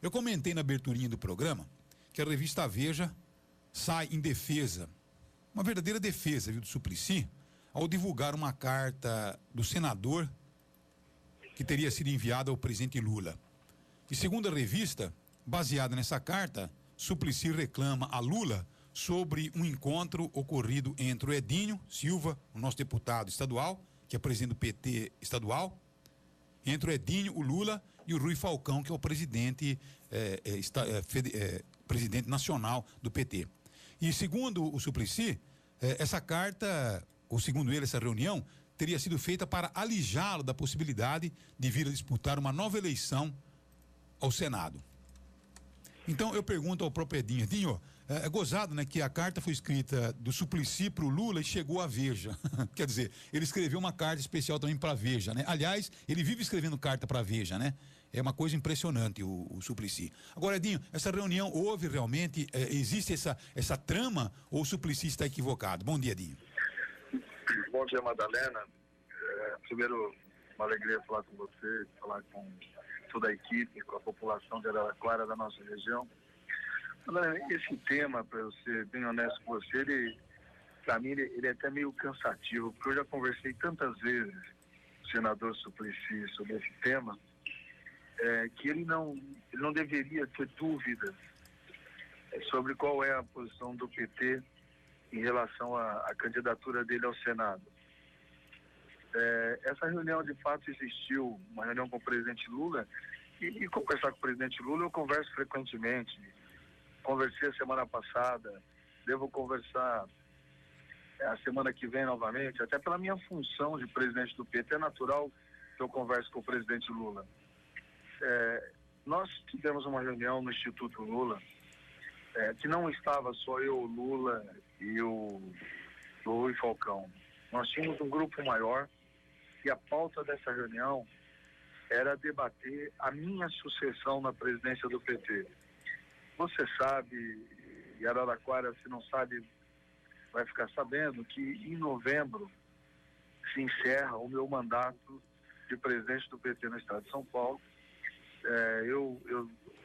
Eu comentei na aberturinha do programa que a revista Veja sai em defesa, uma verdadeira defesa, viu, do Suplicy, ao divulgar uma carta do senador que teria sido enviada ao presidente Lula. E segundo a revista, baseada nessa carta, Suplicy reclama a Lula sobre um encontro ocorrido entre o Edinho Silva, o nosso deputado estadual, que é presidente do PT estadual, entre o Edinho, o Lula e o Rui Falcão, que é o presidente, presidente nacional do PT. E segundo o Suplicy, essa carta, ou segundo ele, essa reunião, teria sido feita para alijá-lo da possibilidade de vir a disputar uma nova eleição ao Senado. Então eu pergunto ao próprio Edinho, Edinho, é gozado, né, que a carta foi escrita do Suplicy para o Lula e chegou à Veja. Quer dizer, ele escreveu uma carta especial também para a Veja, né? Aliás, ele vive escrevendo carta para a Veja, né? É uma coisa impressionante o Suplicy. Agora, Edinho, essa reunião houve realmente, existe essa trama ou o Suplicy está equivocado? Bom dia, Edinho. Bom dia, Madalena. Primeiro, uma alegria falar com você, falar com toda a equipe, com a população de Araraquara, da nossa região. Madalena, esse tema, para eu ser bem honesto com você, para mim, ele é até meio cansativo, porque eu já conversei tantas vezes com o senador Suplicy sobre esse tema, que ele não deveria ter dúvidas sobre qual é a posição do PT em relação à candidatura dele ao Senado. Essa reunião de fato existiu, uma reunião com o presidente Lula, e conversar com o presidente Lula eu converso frequentemente. Conversei a semana passada, devo conversar a semana que vem novamente, até pela minha função de presidente do PT, é natural que eu converse com o presidente Lula. Nós tivemos uma reunião no Instituto Lula, que não estava só eu, o Lula e o Rui Falcão. Nós tínhamos um grupo maior e a pauta dessa reunião era debater a minha sucessão na presidência do PT. Você sabe, e Araraquara, se não sabe, vai ficar sabendo que em novembro se encerra o meu mandato de presidente do PT no estado de São Paulo.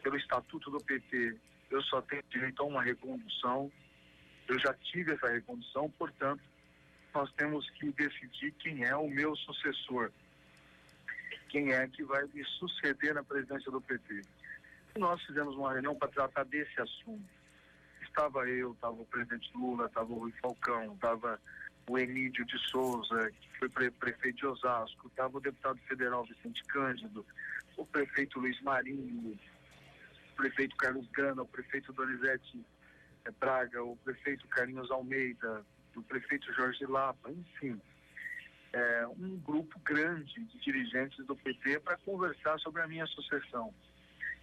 Pelo estatuto do PT, eu só tenho direito a uma recondução. Eu já tive essa recondução, portanto, nós temos que decidir quem é o meu sucessor, quem é que vai me suceder na presidência do PT. E nós fizemos uma reunião para tratar desse assunto. Estava eu, estava o presidente Lula, estava o Rui Falcão, estava o Emílio de Souza, que foi prefeito de Osasco, estava o deputado federal Vicente Cândido, o prefeito Luiz Marinho, o prefeito Carlos Gana, o prefeito Donizete Braga, o prefeito Carlinhos Almeida, o prefeito Jorge Lapa, enfim, um grupo grande de dirigentes do PT para conversar sobre a minha sucessão.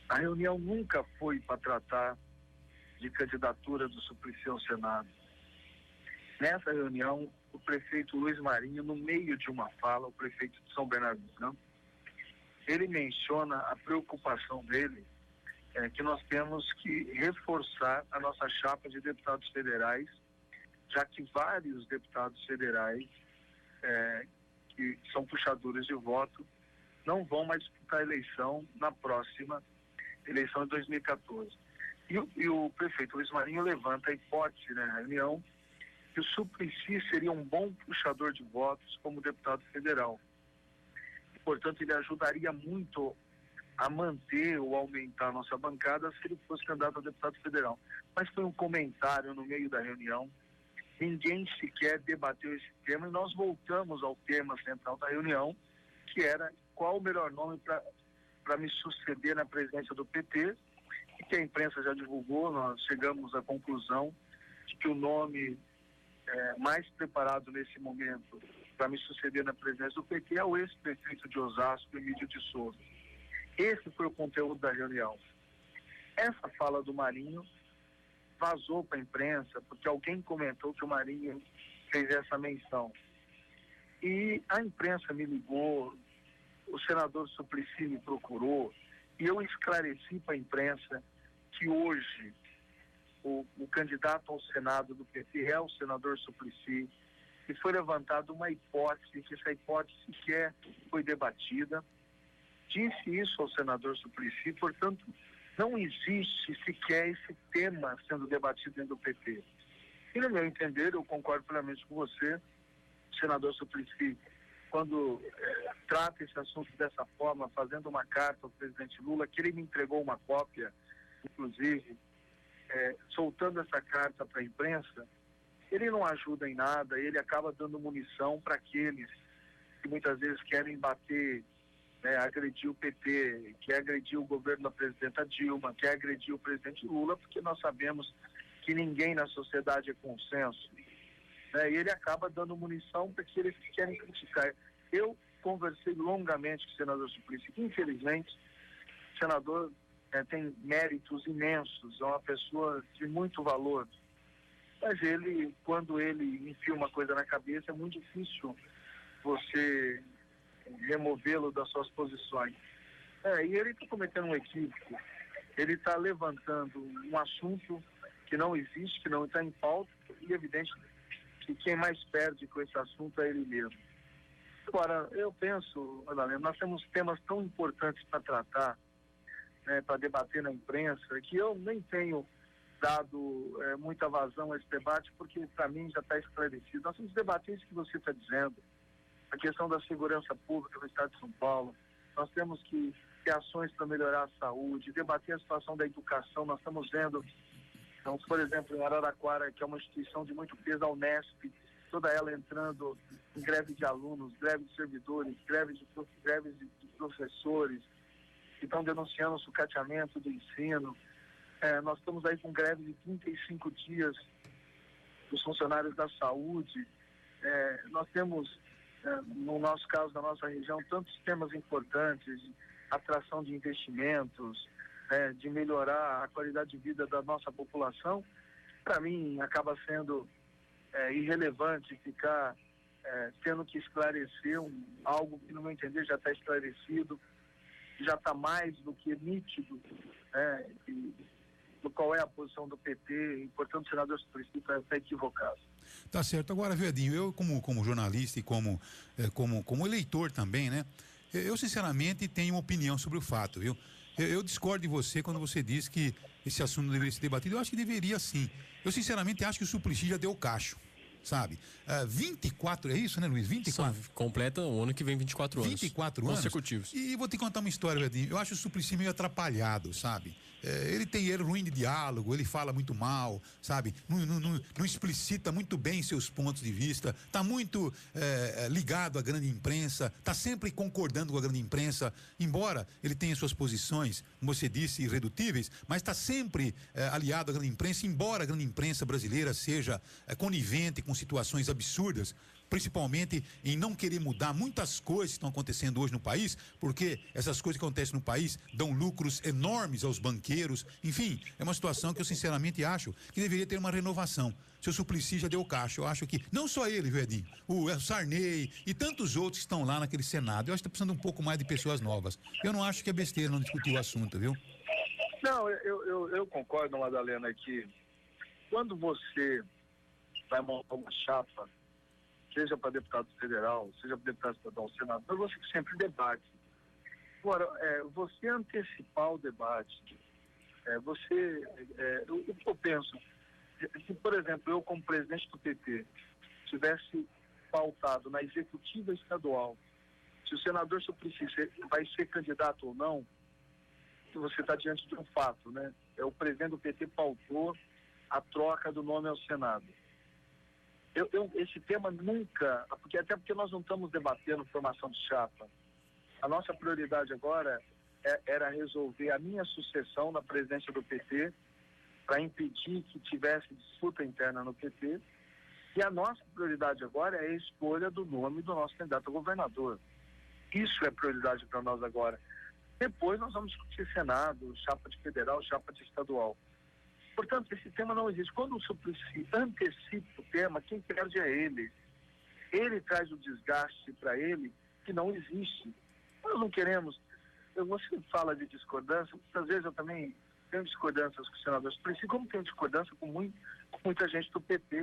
A reunião nunca foi para tratar de candidatura do Suplicy ao Senado. Nessa reunião, o prefeito Luiz Marinho, no meio de uma fala, o prefeito de São Bernardino, ele menciona a preocupação dele, que nós temos que reforçar a nossa chapa de deputados federais, já que vários deputados federais que são puxadores de voto não vão mais disputar a eleição na próxima eleição de 2014. E o prefeito Luiz Marinho levanta a hipótese na reunião que o Suplicy seria um bom puxador de votos como deputado federal. E, portanto, ele ajudaria muito a manter ou aumentar a nossa bancada se ele fosse candidato a deputado federal. Mas foi um comentário no meio da reunião, ninguém sequer debateu esse tema e nós voltamos ao tema central da reunião, que era qual o melhor nome para me suceder na presidência do PT, e que a imprensa já divulgou. Nós chegamos à conclusão de que o nome mais preparado nesse momento para me suceder na presidência do PT é o ex-prefeito de Osasco, Emílio de Souza. Esse foi o conteúdo da reunião. Essa fala do Marinho vazou para a imprensa porque alguém comentou que o Marinho fez essa menção. E a imprensa me ligou, o senador Suplicy me procurou e eu esclareci para a imprensa que hoje o candidato ao Senado do PT é o senador Suplicy, e foi levantada uma hipótese, que essa hipótese sequer foi debatida. Disse isso ao senador Suplicy, portanto, Não existe sequer esse tema sendo debatido dentro do PT. E, no meu entender, eu concordo plenamente com você, senador Suplicy, quando trata esse assunto dessa forma, fazendo uma carta ao presidente Lula, que ele me entregou uma cópia, inclusive, soltando essa carta para a imprensa, ele não ajuda em nada, ele acaba dando munição para aqueles que muitas vezes querem bater, agredir o PT, quer agredir o governo da presidenta Dilma, quer agredir o presidente Lula, porque nós sabemos que ninguém na sociedade é consenso. E ele acaba dando munição para aqueles que querem criticar. Eu conversei longamente com o senador Suplicy. Infelizmente, o senador tem méritos imensos, é uma pessoa de muito valor. Mas ele, quando ele enfia uma coisa na cabeça, é muito difícil você removê-lo das suas posições. E ele está cometendo um equívoco. Ele está levantando um assunto que não existe, que não está em pauta, e é evidente que quem mais perde com esse assunto é ele mesmo. Agora, eu penso, Madalena, nós temos temas tão importantes para tratar, para debater na imprensa, que eu nem tenho dado muita vazão a esse debate, porque para mim já está esclarecido. Nós temos que debater isso que você está dizendo, a questão da segurança pública no estado de São Paulo. Nós temos que ter ações para melhorar a saúde, debater a situação da educação. Nós estamos vendo, então, por exemplo, em Araraquara, que é uma instituição de muito peso, a Unesp, toda ela entrando em greve de alunos, greve de servidores, greves de professores, que estão denunciando o sucateamento do ensino. Nós estamos aí com greve de 35 dias dos funcionários da saúde. Nós temos, no nosso caso, na nossa região, tantos temas importantes, de atração de investimentos, de melhorar a qualidade de vida da nossa população. Para mim, acaba sendo irrelevante ficar tendo que esclarecer algo que, no meu entender, já está esclarecido, já está mais do que nítido, do qual é a posição do PT, e, portanto, o senador Suplicy está equivocado. Tá certo. Agora, Edinho, eu como jornalista e como eleitor também, né? Eu sinceramente tenho uma opinião sobre o fato, viu? Eu discordo de você quando você diz que esse assunto não deveria ser debatido. Eu acho que deveria sim. Eu sinceramente acho que o Suplicy já deu cacho, sabe? 24, é isso, né, Luiz? 24. Completa o ano que vem 24 anos. 24 anos consecutivos. E vou te contar uma história, Edinho. Eu acho o Suplicy meio atrapalhado, sabe? Ele tem erro ruim de diálogo, ele fala muito mal, sabe? Não explicita muito bem seus pontos de vista, tá muito ligado à grande imprensa, tá sempre concordando com a grande imprensa, embora ele tenha suas posições, como você disse, irredutíveis, mas está sempre aliado à grande imprensa, embora a grande imprensa brasileira seja conivente com situações absurdas, principalmente em não querer mudar muitas coisas que estão acontecendo hoje no país, porque essas coisas que acontecem no país dão lucros enormes aos banqueiros. Enfim, é uma situação que eu sinceramente acho que deveria ter uma renovação. Seu Suplicy já deu cacho. Eu acho que, não só ele, viu, Edinho? O Sarney e tantos outros que estão lá naquele Senado. Eu acho que está precisando um pouco mais de pessoas novas. Eu não acho que é besteira não discutir o assunto, viu? Não, eu concordo, Madalena, que quando você vai montar uma chapa, seja para deputado federal, seja para deputado estadual, senador, você sempre debate. Agora, você antecipar o debate, eu penso, se, por exemplo, eu como presidente do PT tivesse pautado na executiva estadual, se o senador Suplicy vai ser candidato ou não, você está diante de um fato, né? O presidente do PT pautou a troca do nome ao Senado. Esse tema nunca, até porque nós não estamos debatendo formação de chapa. A nossa prioridade agora era resolver a minha sucessão na presidência do PT, para impedir que tivesse disputa interna no PT, e a nossa prioridade agora é a escolha do nome do nosso candidato a governador. Isso é prioridade para nós agora. Depois nós vamos discutir Senado, chapa de federal, chapa de estadual. Portanto, esse tema não existe. Quando o Suplicy antecipa o tema, quem perde é ele. Ele traz o desgaste para ele que não existe. Nós não queremos. Você fala de discordância, muitas vezes eu também tenho discordâncias com o senador Suplicy, como tenho discordância com muita gente do PT.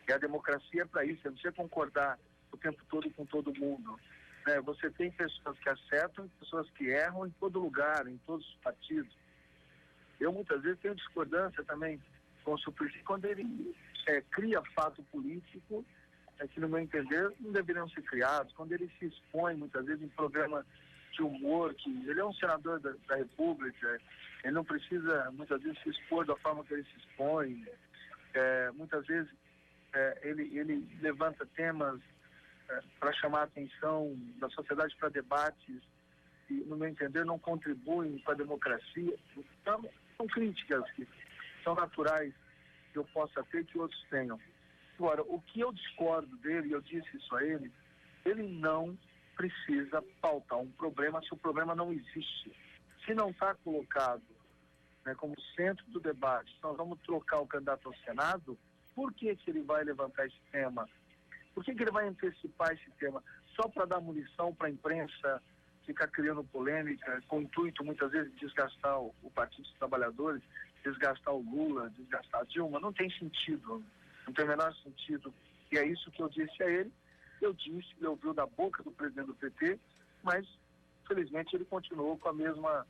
E a democracia é para isso, é você concordar o tempo todo com todo mundo. Você tem pessoas que acertam e pessoas que erram em todo lugar, em todos os partidos. Eu muitas vezes tenho discordância também com o Suplicy quando ele cria fato político que, no meu entender, não deveriam ser criados, quando ele se expõe muitas vezes em programa de humor, que ele é um senador da República, ele não precisa muitas vezes se expor da forma que ele se expõe, muitas vezes ele levanta temas para chamar a atenção da sociedade para debates que, no meu entender, não contribuem para a democracia. Então, são críticas que são naturais que eu possa ter, que outros tenham. Agora, o que eu discordo dele, e eu disse isso a ele não precisa pautar um problema se o problema não existe. Se não está colocado, né, como centro do debate, se nós vamos trocar o candidato ao Senado, por que ele vai levantar esse tema? Por que ele vai antecipar esse tema? Só para dar munição para a imprensa ficar criando polêmica, com o intuito, muitas vezes, de desgastar o Partido dos Trabalhadores, desgastar o Lula, desgastar a Dilma? Não tem sentido, não tem o menor sentido. E é isso que eu disse a ele. Ele ouviu da boca do presidente do PT, mas, felizmente, ele continuou com a mesma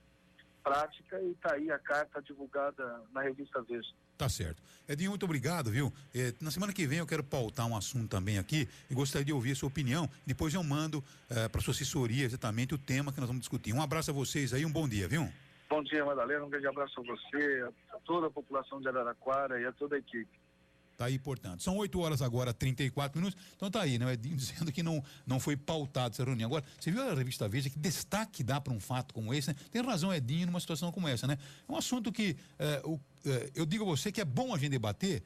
prática e está aí a carta divulgada na revista Veja. Tá certo. Edinho, muito obrigado, viu? Na semana que vem eu quero pautar um assunto também aqui e gostaria de ouvir a sua opinião. Depois eu mando para sua assessoria exatamente o tema que nós vamos discutir. Um abraço a vocês aí, um bom dia, viu? Bom dia, Madalena, um grande abraço a você, a toda a população de Araraquara e a toda a equipe. Tá aí, portanto. São 8 horas agora, 34 minutos. Então tá aí, né? Edinho dizendo que não foi pautado essa reunião. Agora, você viu a revista Veja, que destaque dá para um fato como esse, né? Tem razão, Edinho, numa situação como essa, né? É um assunto que eu digo a você que é bom a gente debater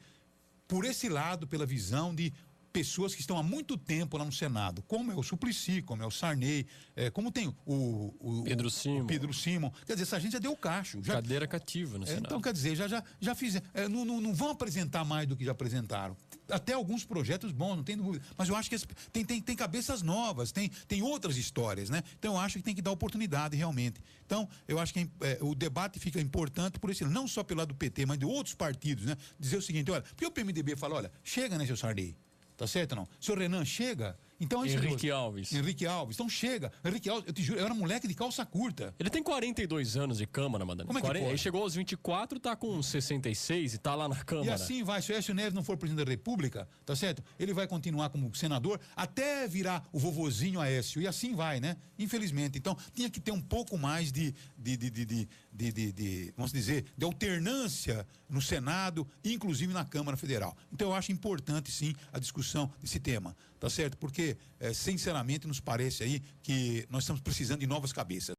por esse lado, pela visão de pessoas que estão há muito tempo lá no Senado, como é o Suplicy, como é o Sarney, como tem o Pedro Simon. Quer dizer, essa gente já deu o cacho. Cadeira cativa no Senado. Então, quer dizer, já fizeram. Não vão apresentar mais do que já apresentaram. Até alguns projetos bons, não tem dúvida. Mas eu acho que tem cabeças novas, tem outras histórias, né? Então eu acho que tem que dar oportunidade realmente. Então, eu acho que o debate fica importante por esse, não só pelo lado do PT, mas de outros partidos, né? Dizer o seguinte, olha, porque o PMDB fala, olha, chega, né, seu Sarney? Tá certo ou não? Seu Renan, chega. Então, Henrique Alves. Então chega. Henrique Alves, eu te juro, eu era moleque de calça curta. Ele tem 42 anos de Câmara, Madalena. Como é que pode? Ele chegou aos 24, tá com 66 e tá lá na Câmara. E assim vai, se o Aécio Neves não for presidente da República, tá certo? Ele vai continuar como senador até virar o vovozinho Aécio, e assim vai, né? Infelizmente. Então, tinha que ter um pouco mais de vamos dizer, de alternância no Senado, inclusive na Câmara Federal. Então, eu acho importante, sim, a discussão desse tema, tá certo? Porque, sinceramente, nos parece aí que nós estamos precisando de novas cabeças.